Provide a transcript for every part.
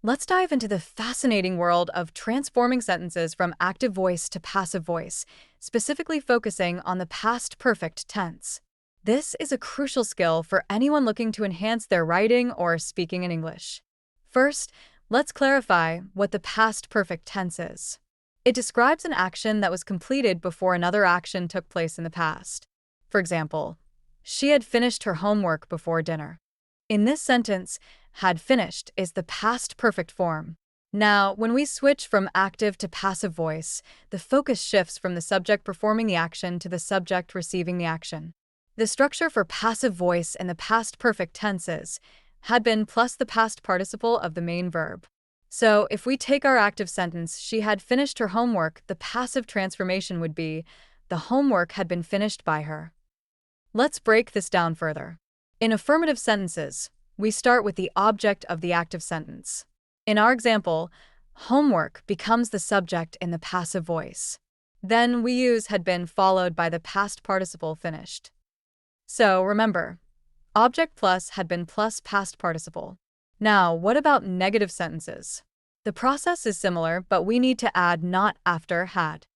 Let's dive into the fascinating world of transforming sentences from active voice to passive voice, specifically focusing on the past perfect tense. This is a crucial skill for anyone looking to enhance their writing or speaking in English. First, let's clarify what the past perfect tense is. It describes an action that was completed before another action took place in the past. For example, she had finished her homework before dinner. In this sentence, had finished is the past perfect form. Now, when we switch from active to passive voice, the focus shifts from the subject performing the action to the subject receiving the action. The structure for passive voice in the past perfect tense is had been plus the past participle of the main verb. So, if we take our active sentence, she had finished her homework, the passive transformation would be the homework had been finished by her. Let's break this down further. In affirmative sentences, we start with the object of the active sentence. In our example, homework becomes the subject in the passive voice. Then we use had been followed by the past participle finished. So remember, object plus had been plus past participle. Now, what about negative sentences? The process is similar, but we need to add not after had.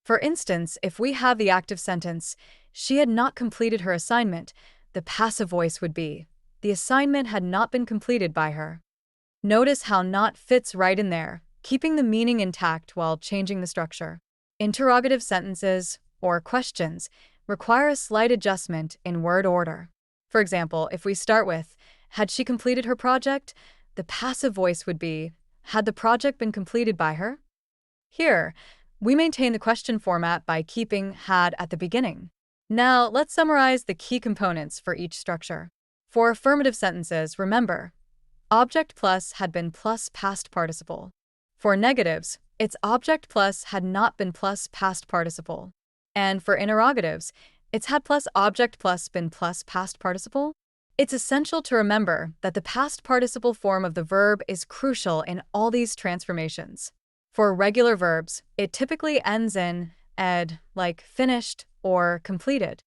For instance, if we have the active sentence, she had not completed her assignment, the passive voice would be the assignment had not been completed by her. Notice how not fits right in there, keeping the meaning intact while changing the structure. Interrogative sentences, or questions, require a slight adjustment in word order. For example, if we start with, had she completed her project? The passive voice would be, had the project been completed by her? Here, we maintain the question format by keeping had at the beginning. Now, let's summarize the key components for each structure. For affirmative sentences, remember, object plus had been plus past participle. For negatives, it's object plus had not been plus past participle. And for interrogatives, it's had plus object plus been plus past participle. It's essential to remember that the past participle form of the verb is crucial in all these transformations. For regular verbs, it typically ends in ed, like finished or completed.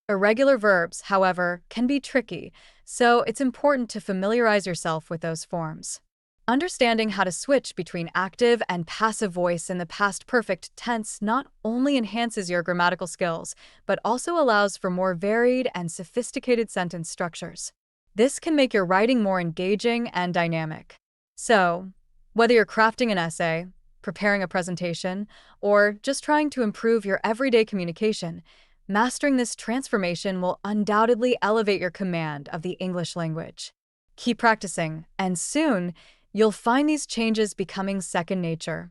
Irregular verbs, however, can be tricky, so it's important to familiarize yourself with those forms. Understanding how to switch between active and passive voice in the past perfect tense not only enhances your grammatical skills, but also allows for more varied and sophisticated sentence structures. This can make your writing more engaging and dynamic. So, whether you're crafting an essay, preparing a presentation, or just trying to improve your everyday communication, mastering this transformation will undoubtedly elevate your command of the English language. Keep practicing, and soon, you'll find these changes becoming second nature.